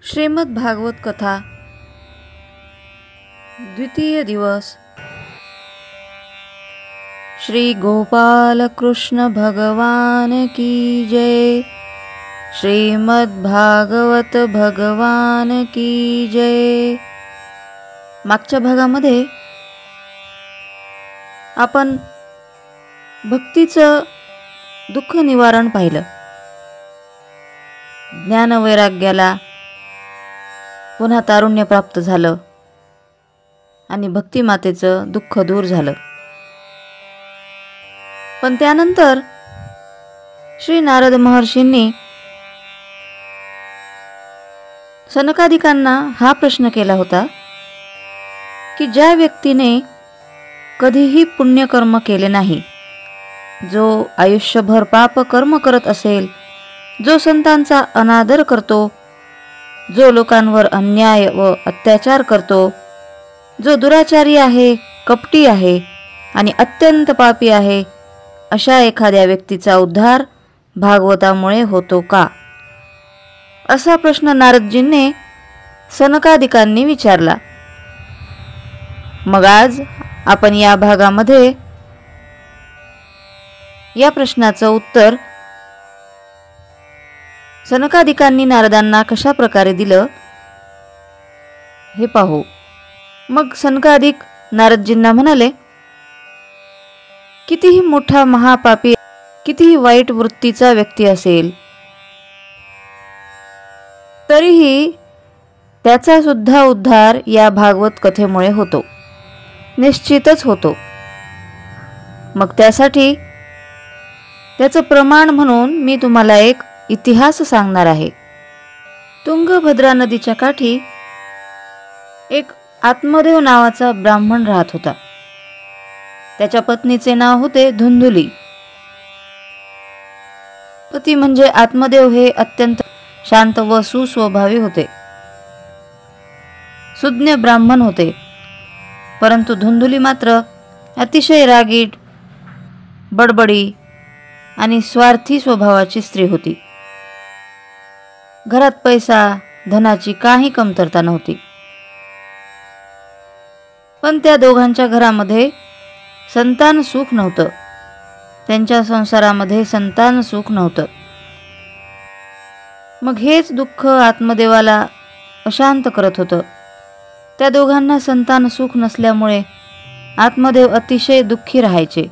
श्रीमद् भागवत कथा द्वितीय दिवस। श्री गोपाल कृष्ण भगवान की जय। श्रीमद् भागवत भगवान की जय। मागच्या भागामध्ये आपण भक्तीचं दुःख निवारण पाहिलं। ज्ञान वैराग्याला पुन्हा तारुण्य प्राप्त झालं आणि भक्ती मातेचं दुःख दूर झालं। पण त्यानंतर श्री नारद महर्षींनी सनकादिकांना हा प्रश्न केला होता की ज्या व्यक्तीने कधीही पुण्यकर्म केले नाही, जो आयुष्यभर पाप कर्म करत असेल, जो संतांचा अनादर करतो, जो लोकांवर अन्याय व अत्याचार करतो, जो दुराचारी आहे, कपटी आहे आणि अत्यंत पापी आहे, अशा एखाद्या व्यक्तीचा उद्धार भागवतामुळे होतो का, असा प्रश्न नारदजींनी सनकादिकांनी विचारला। मग आज आपण या भागामध्ये या प्रश्नाचं उत्तर सनकादिकांनी नारदांना कशा प्रकारे दिलं हे पाहू। मग सनकादिक नारदजींना म्हणाले, कितीही मोठा महापापी, कितीही वाईट वृत्तीचा व्यक्ती असेल तरीही त्याचा सुद्धा उद्धार या भागवत कथेमुळे होतो, निश्चितच होतो। मग त्यासाठी त्याचं प्रमाण म्हणून मी तुम्हाला एक इतिहास सांगणार आहे। तुंगभद्रा नदीच्या काठी एक आत्मदेव नावाचा ब्राह्मण राहत होता। त्याच्या पत्नीचे नाव होते धुंधुली। पती म्हणजे आत्मदेव हे अत्यंत शांत व सुस्वभावी होते, सुज्ञ ब्राह्मण होते। परंतु धुंधुली मात्र अतिशय रागीट, बडबडी आणि स्वार्थी स्वभावाची स्त्री होती। घरात पैसा धनाची काही कमतरता नव्हती, पण त्या दोघांच्या घरामध्ये संतान सुख नव्हतं, त्यांच्या संसारामध्ये संतान सुख नव्हतं। मग हेच दुःख आत्मदेवाला अशांत करत होतं। त्या दोघांना संतान सुख नसल्यामुळे आत्मदेव अतिशय दुःखी राहायचे।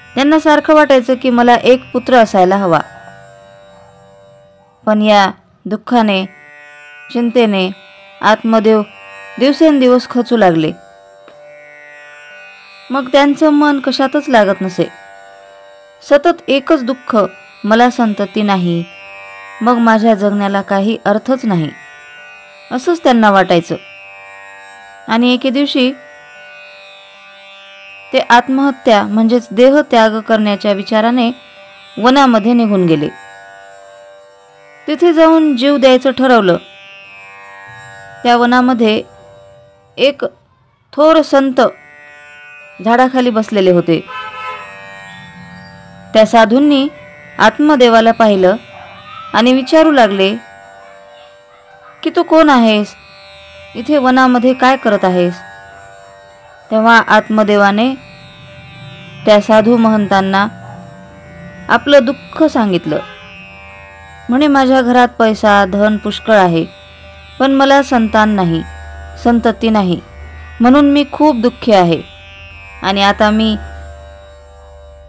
त्यांना सारखं वाटायचं की मला एक पुत्र असायला हवा। पण या दुःखाने, चिंतेने आत्मदेव दिवसेंदिवस खचू लागले। मग त्यांचं मन कशातच लागत नसे। सतत एकच दुःख, मला संतती नाही, मग माझ्या जगण्याला काही अर्थच नाही, असंच त्यांना वाटायचं। आणि एके दिवशी ते आत्महत्या म्हणजेच देह त्याग करण्याच्या विचाराने वनामध्ये निघून गेले। तिथे जाऊन जीव द्यायचं ठरवलं। त्या वनामध्ये एक थोर संत झाडाखाली बसलेले होते। त्या साधूंनी आत्मदेवाला पाहिलं आणि विचारू लागले की तू कोण आहेस, इथे वनामध्ये काय करत आहेस? तेव्हा आत्मदेवाने त्या साधू महंतांना आपलं दुःख सांगितलं। म्हणे, माझ्या घरात पैसा धन पुष्कळ आहे, पण मला संतान नाही, संतती नाही, म्हणून मी खूप दुःखी आहे आणि आता मी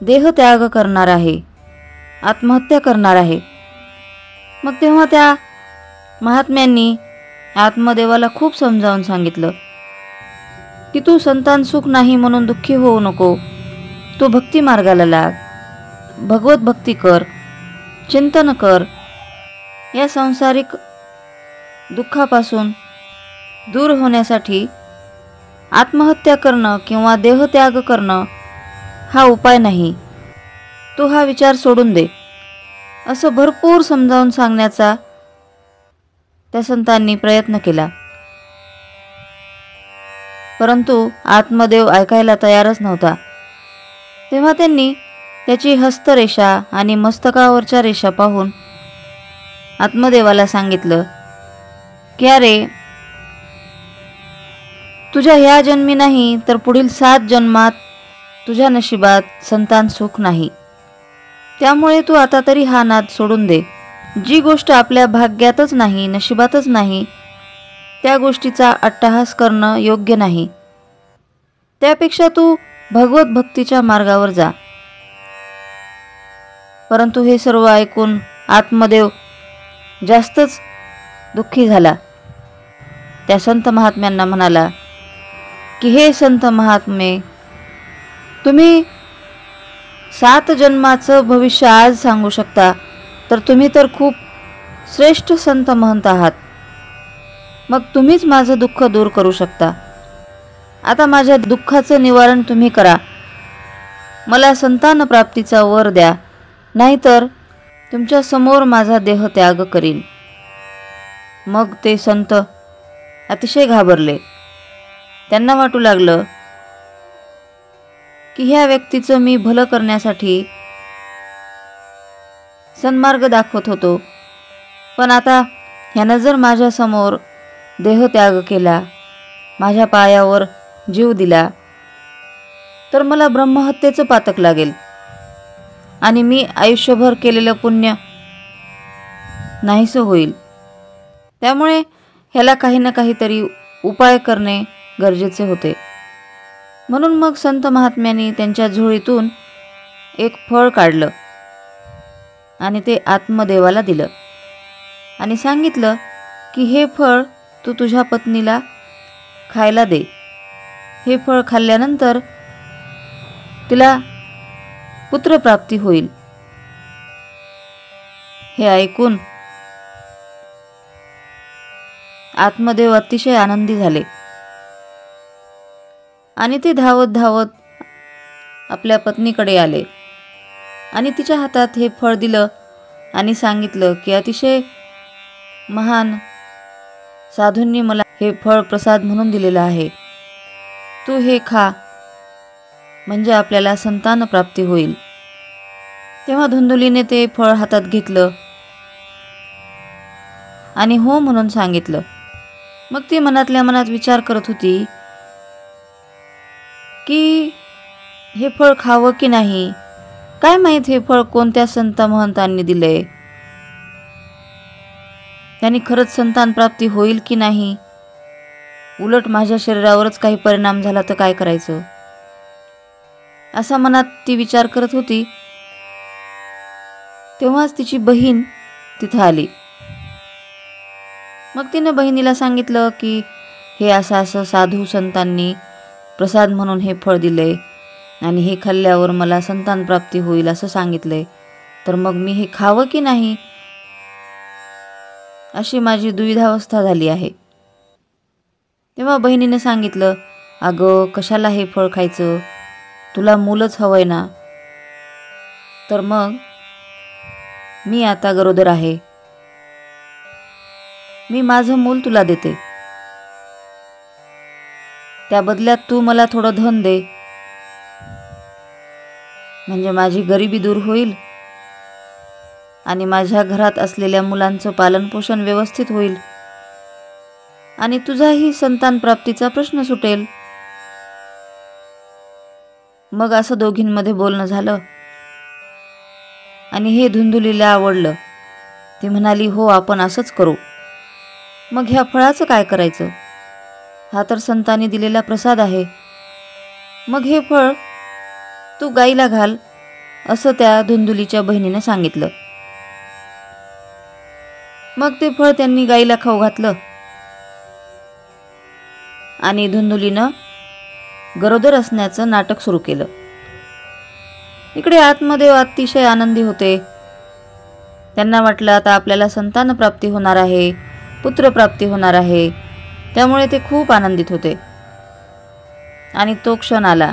देह त्याग करणार आहे, आत्महत्या करणार आहे। मग तेव्हा त्या महात्म्यांनी आत्मदेवाला खूप समजावून सांगितलं की तू संतान सुख नाही म्हणून दुःखी होऊ नको, तू भक्ती मार्गाला लाग, भगवत भक्ती कर, चिंतन कर। या सांसारिक दुःखापासून दूर होण्यासाठी आत्महत्या करणं किंवा देहत्याग करणं हा उपाय नाही, तू हा विचार सोडून दे, असं भरपूर समजावून सांगण्याचा त्या संतांनी प्रयत्न केला। परंतु आत्मदेव ऐकायला तयारच नव्हता। तेव्हा त्यांनी त्याची हस्तरेषा आणि मस्तकावरच्या रेषा पाहून आत्मदेवाला सांगितलं की अरे तुझ्या ह्या जन्मी नाही तर पुढील 7 जन्मात तुझ्या नशिबात संतान सुख नाही. त्यामुळे तू आता तरी हा नाद सोडून दे. जी गोष्ट आपल्या भाग्यातच नाही, नशिबातच नाही, त्या गोष्टीचा अट्टहास करणं योग्य नाही. त्यापेक्षा तू भगवत भक्तीच्या मार्गावर जा. परंतु हे सर्व ऐकून आत्मदेव जास्तच दुःखी झाला. त्या संत महात्म्यांना म्हणाला की हे संत महात्मे, तुम्ही 7 जन्माचं भविष्य आज सांगू शकता, तर तुम्ही तर खूप श्रेष्ठ संत महंत आहात. मग तुम्हीच माझं दुःख दूर करू शकता. आता माझ्या दुःखाचं निवारण तुम्ही करा. मला संतान प्राप्तीचा वर द्या, नाहीतर तुमच्या समोर माझा देह त्याग करीन. मग ते संत अतिशय घाबरले. त्यांना वाटू लागलं की ह्या व्यक्तीचं मी भलं करण्यासाठी सन्मार्ग दाखवत होतो, पण आता ह्यानं जर माझ्या समोर देह त्याग केला, माझ्या पायावर जीव दिला, तर मला ब्रह्महत्येचं पातक लागेल आणि मी आयुष्यभर केलेलं पुण्य नाहीसं होईल. त्यामुळे ह्याला काही ना काहीतरी उपाय करणे गरजेचे होते. म्हणून मग संत महात्म्यांनी त्यांच्या झोळीतून एक फळ काढलं आणि ते आत्मदेवाला दिलं आणि सांगितलं की हे फळ तू तुझ्या पत्नीला खायला दे. हे फळ खाल्ल्यानंतर तिला पुत्रप्राप्ती होईल. हे ऐकून आत्मदेव अतिशय आनंदी झाले आणि ते धावत धावत आपल्या पत्नीकडे आले आणि तिच्या हातात हे फळ दिलं आणि सांगितलं की अतिशय महान साधूंनी मला हे फळ प्रसाद म्हणून दिलेलं आहे. तू हे खा, म्हणजे आपल्याला संतान प्राप्ती होईल. तेव्हा धुंदुलीने ते फळ हातात घेतलं आणि हो म्हणून सांगितलं. मग ती मनातल्या मनात विचार करत होती की हे फळ खावं की नाही. काय माहित हे फळ कोणत्या संत महंतांनी दिले. त्यांनी खरंच संतान प्राप्ती होईल की नाही. उलट माझ्या शरीरावरच काही परिणाम झाला तर काय करायचं, असा मनात ती विचार करत होती. तेव्हाच तिची बहीण तिथं आली. मग तिनं बहिणीला सांगितलं की हे असं असं साधू संतांनी प्रसाद म्हणून हे फळ दिले आणि हे खाल्ल्यावर मला संतान प्राप्ती होईल असं सांगितले, तर मग मी हे खावं की नाही अशी माझी दुविधावस्था झाली आहे. तेव्हा बहिणीने सांगितलं, अगं कशाला हे फळ खायचं, तुला मूलच हवंय ना. तर मग मी आता गरोदर आहे, मी माझं मूल तुला देते. त्या बदल्यात तू मला थोडं धन दे, म्हणजे माझी गरिबी दूर होईल आणि माझ्या घरात असलेल्या मुलांचं पालन पोषण व्यवस्थित होईल आणि तुझाही संतान प्राप्तीचा प्रश्न सुटेल. मग असं दोघींमध्ये बोलणं झालं आणि हे धुंदुलीला आवडलं. ती म्हणाली, हो आपण असंच करू. मग ह्या फळाचं काय करायचं, हा तर संतांनी दिलेला प्रसाद आहे. मग हे फळ तू गाईला घाल, असं त्या धुंदुलीच्या बहिणीने सांगितलं. मग ते फळ त्यांनी गाईला खाऊ घातलं आणि धुंदुलीनं गरोदर असण्याचं नाटक सुरू केलं. इकडे आत्मदेव अतिशय आनंदी होते. त्यांना वाटलं आता आपल्याला संतान प्राप्ती होणार आहे, पुत्रप्राप्ती होणार आहे. त्यामुळे ते खूप आनंदित होते. आणि तो क्षण आला.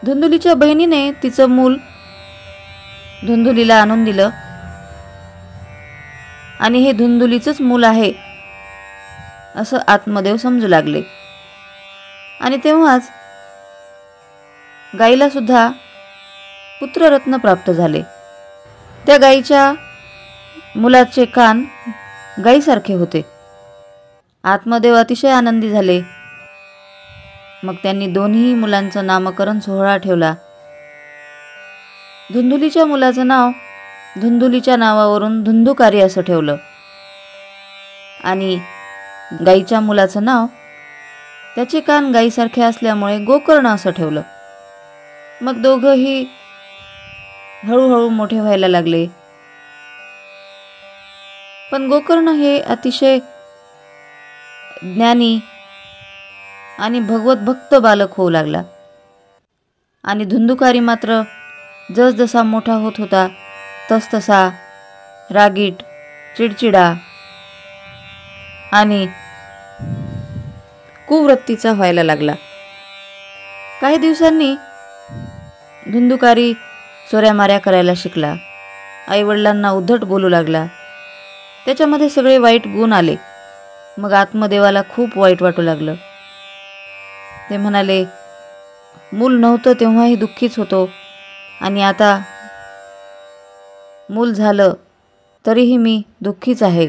धुंदुलीच्या बहिणीने तिचं मूल धुंदुलीला आणून दिलं आणि हे धुंदुलीचंच मूल आहे असं आत्मदेव समजू लागले. आणि तेव्हाच गाईला सुद्धा पुत्ररत्न प्राप्त झाले. त्या गाईच्या मुलाचे कान गाईसारखे होते. आत्मदेव अतिशय आनंदी झाले. मग त्यांनी दोन्ही मुलांचं नामकरण सोहळा ठेवला. धुंदुलीच्या मुलाचं नाव धुंदुलीच्या नावावरून धुंदुकारी असं ठेवलं आणि गाईच्या मुलाचं नाव त्याचे कान गाईसारखे असल्यामुळे गोकर्ण असं ठेवलं. मग दोघंही हळूहळू मोठे व्हायला लागले. पण गोकर्ण हे अतिशय ज्ञानी आणि भगवत भक्त बालक होऊ लागला आणि धुंदुकारी मात्र जसजसा मोठा होत होता तसतसा रागीट, चिडचिडा आणि कुवृत्तीचा व्हायला लागला. काही दिवसांनी धुंदुकारी चोऱ्यामाऱ्या करायला शिकला. आईवडिलांना उद्धट बोलू लागला. त्याच्यामध्ये सगळे वाईट गुण आले. मग आत्मदेवाला खूप वाईट वाटू लागलं. ते म्हणाले, मूल नव्हतं तेव्हाही दुःखीच होतो आणि आता मूल झालं तरीही मी दुःखीच आहे.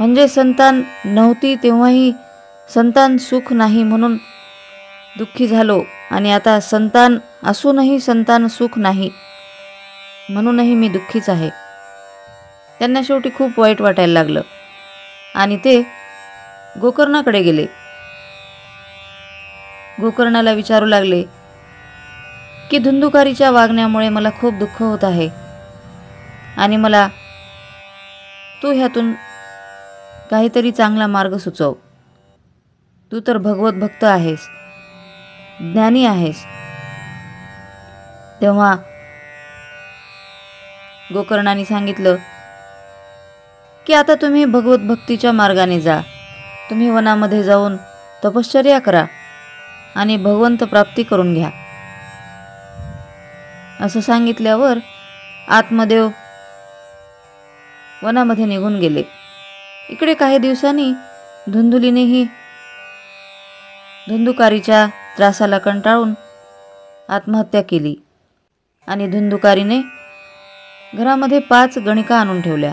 म्हणजे संतान नव्हती तेव्हाही संतान सुख नाही म्हणून दुःखी झालो आणि आता संतान असूनही संतान सुख नाही म्हणूनही मी दुःखीच आहे. त्यांना शेवटी खूप वाईट वाटायला लागलं आणि ते गोकर्णाकडे गेले. गोकर्णाला विचारू लागले की धुंदुकारीच्या वागण्यामुळे मला खूप दुःख होत आहे आणि मला तू ह्यातून काहीतरी चांगला मार्ग सुचव. तू तर भगवत भक्त आहेस, ज्ञानी आहेस. तेव्हा गोकर्णाने सांगितलं की आता तुम्ही भगवत भक्तीच्या मार्गाने जा. तुम्ही वनामध्ये जाऊन तपश्चर्या करा आणि भगवंत प्राप्ती करून घ्या. असं सांगितल्यावर आत्मदेव वनामध्ये निघून गेले. इकडे काही दिवसांनी धुंदुलीनेही धुंदुकारीच्या त्रासाला कंटाळून आत्महत्या केली आणि धुंदुकारीने घरामध्ये 5 गणिका आणून ठेवल्या.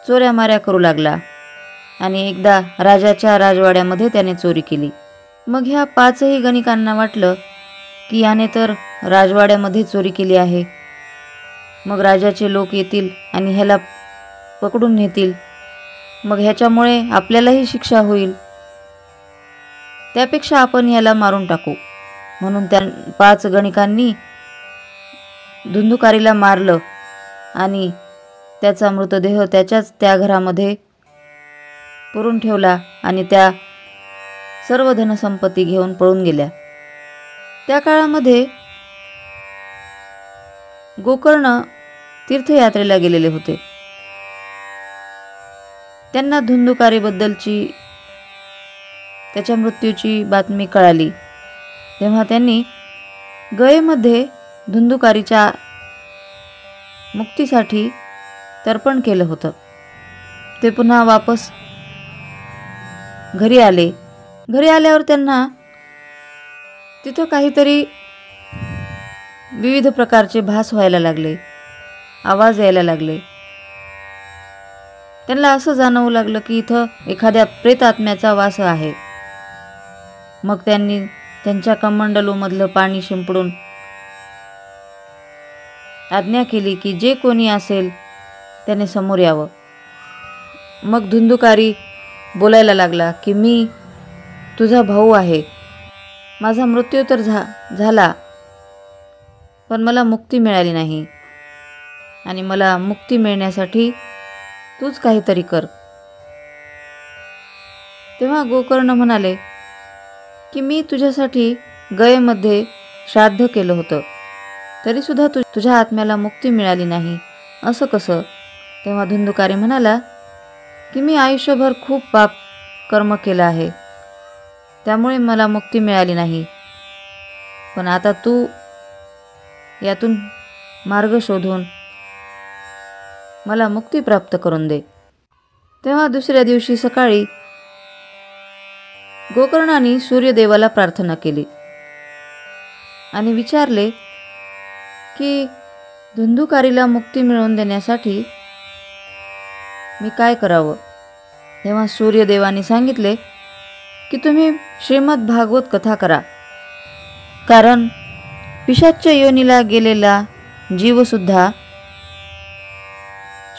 चोऱ्या माऱ्या करू लागला आणि एकदा राजाच्या राजवाड्यामध्ये त्याने चोरी केली. मग ह्या 5ही गणिकांना वाटलं की याने तर राजवाड्यामध्ये चोरी केली आहे. मग राजाचे लोक येतील आणि ह्याला पकडून नेतील. मग ह्याच्यामुळे आपल्यालाही शिक्षा होईल. त्यापेक्षा आपण याला मारून टाकू. म्हणून त्या 5 गणिकांनी धुंदुकारीला मारलं आणि त्याचा मृतदेह त्याच्याच त्या घरामध्ये पुरून ठेवला आणि त्या सर्व धनसंपत्ती घेऊन पळून गेल्या. त्या काळामध्ये गोकर्ण तीर्थयात्रेला गेलेले होते. त्यांना धुंदुकारीबद्दलची त्याच्या मृत्यूची बातमी कळाली. तेव्हा त्यांनी गयेमध्ये धुंदुकारीच्या मुक्तीसाठी तर्पण केलं होतं. ते पुन्हा वापस घरी आले. घरी आल्यावर त्यांना तिथं काहीतरी विविध प्रकारचे भास व्हायला लागले, आवाज यायला लागले. त्यांना असं जाणवू लागलं की इथं एखाद्या प्रेतात्म्याचा वास आहे. मग त्यांनी त्यांच्या कमंडलूमधलं पाणी शिंपडून आज्ञा केली की जे कोणी असेल त्याने समोर यावं. मग धुंदुकारी बोलायला लागला की मी तुझा भाऊ आहे. माझा मृत्यू तर झाला पण मला मुक्ती मिळाली नाही आणि मला मुक्ती मिळण्यासाठी तूच काहीतरी कर. तेव्हा गोकर्ण म्हणाले की मी तुझ्यासाठी गयेमध्ये श्राद्ध केलं होतं तरी सुद्धा तुझ्या आत्म्याला मुक्ती मिळाली नाही, असं कसं? तेव्हा धुंदुकारी म्हणाला की मी आयुष्यभर खूप पाप कर्म केलं आहे त्यामुळे मला मुक्ती मिळाली नाही. पण आता तू यातून मार्ग शोधून मला मुक्ती प्राप्त करून दे. तेव्हा दुसऱ्या दिवशी सकाळी गोकर्णाने सूर्यदेवाला प्रार्थना केली आणि विचारले की धुंदुकारीला मुक्ती मिळवून देण्यासाठी मी काय करावं? तेव्हा सूर्यदेवाने सांगितले की तुम्ही श्रीमद भागवत कथा करा, कारण पिशाच्य योनीला गेलेला जीवसुद्धा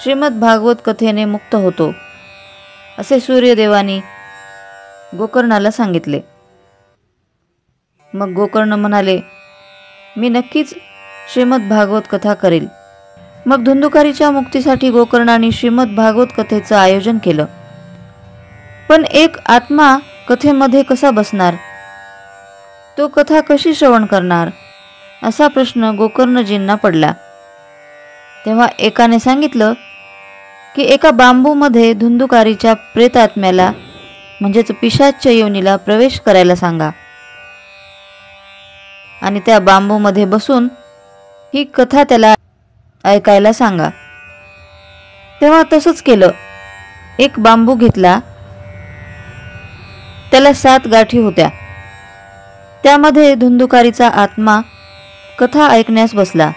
श्रीमद भागवत कथेने मुक्त होतो, असे सूर्यदेवानी गोकर्णाला सांगितले. मग गोकर्ण म्हणाले, मी नक्कीच श्रीमद भागवत कथा करेल. मग धुंदुकारीच्या मुक्तीसाठी गोकर्णाने श्रीमद भागवत कथेचं आयोजन केलं. पण एक आत्मा कथेमध्ये कसा बसणार? तो कथा कशी श्रवण करणार? असा प्रश्न गोकर्णजींना पडला. तेव्हा एकाने सांगितलं की एका बांबूमध्ये धुंदुकारीच्या प्रेतात्म्याला म्हणजेच पिशाच्य योनीला प्रवेश करायला सांगा आणि त्या बांबूमध्ये बसून ही कथा त्याला ऐकायला सांगा. तेव्हा तसंच केलं. एक बांबू घेतला, त्याला 7 गाठी होत्या. त्यामध्ये धुंदुकारीचा आत्मा कथा ऐकण्यास बसला.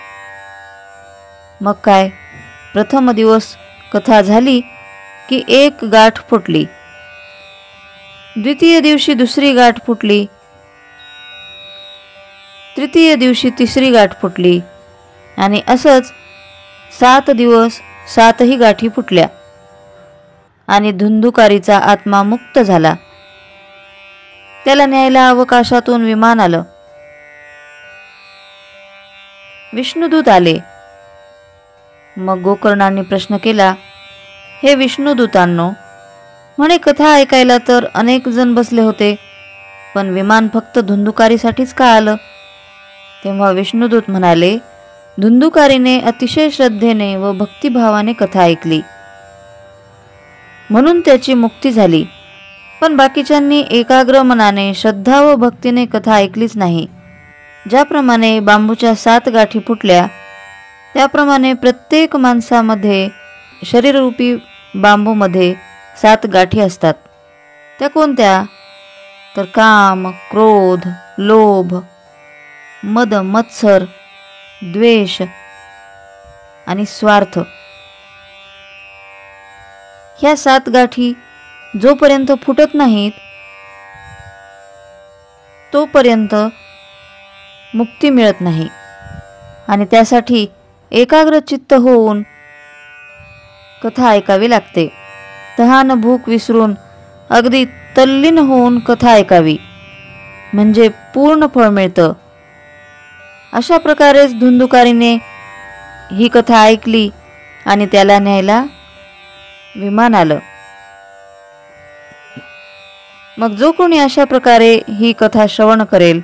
मग काय, प्रथम दिवस कथा झाली की एक गाठ फुटली, द्वितीय दिवशी दुसरी गाठ फुटली, तृतीय दिवशी तिसरी गाठ फुटली आणि असंच 7 दिवस 7ही गाठी फुटल्या आणि धुंदुकारीचा आत्मा मुक्त झाला. त्याला न्यायला अवकाशातून विमान आलं. विष्णुदूत आले. मग गोकर्णाने प्रश्न केला, हे विष्णुदूतांनो, म्हणे कथा ऐकायला तर अनेक जण बसले होते, पण विमान फक्त धुंदुकारीसाठीच का आलं? तेव्हा विष्णुदूत म्हणाले, धुंदुकारीने अतिशय श्रद्धेने व भक्तिभावाने कथा ऐकली म्हणून त्याची मुक्ती झाली. पण बाकीच्यांनी एकाग्र मनाने श्रद्धा व भक्तीने कथा ऐकलीच नाही. ज्याप्रमाणे बांबूच्या 7 गाठी फुटल्या, त्याप्रमाणे प्रत्येक माणसामध्ये शरीररूपी बांबूमध्ये 7 गाठी असतात. त्या कोणत्या? तर काम, क्रोध, लोभ, मद, मत्सर, द्वेष आणि स्वार्थ. ह्या 7 गाठी जोपर्यंत फुटत नाहीत तोपर्यंत मुक्ती मिळत नाही आणि त्यासाठी एकाग्र चित्त होऊन कथा ऐकावी लागते. तहान भूक विसरून अगदी तल्लीन होऊन कथा ऐकावी, म्हणजे पूर्ण फळ मिळतं. अशा प्रकारेच धुंदुकारीने ही कथा ऐकली आणि त्याला न्यायला विमान आलं. मग जो कोणी अशा प्रकारे ही कथा श्रवण करेल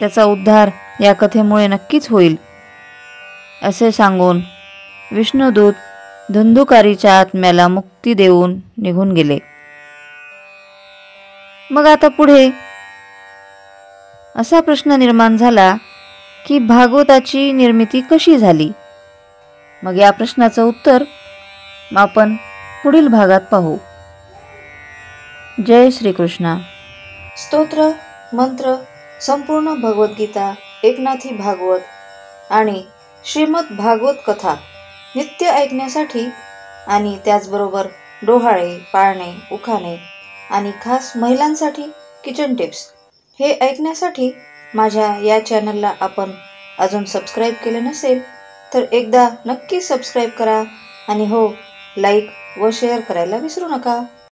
त्याचा उद्धार या कथेमुळे नक्कीच होईल, असे सांगून विष्णुदूत धुंदुकारीच्या आत्म्याला मुक्ती देऊन निघून गेले. मग आता पुढे असा प्रश्न निर्माण झाला की भागवताची निर्मिती कशी झाली? मग या प्रश्नाचं उत्तर आपण पुढील भागात पाहू. जय श्री कृष्णा. स्तोत्र, मंत्र, संपूर्ण भगवद्गीता, एकनाथी भागवत आणि श्रीमद भागवत कथा नित्य ऐकण्यासाठी आणि त्याचबरोबर डोहाळे, पाळणे, उखाणे आणि खास महिलांसाठी किचन टिप्स हे ऐकण्यासाठी माझ्या या चॅनलला आपण अजून सबस्क्राईब केले नसेल तर एकदा नक्की सबस्क्राईब करा आणि हो, लाईक व शेअर करायला विसरू नका.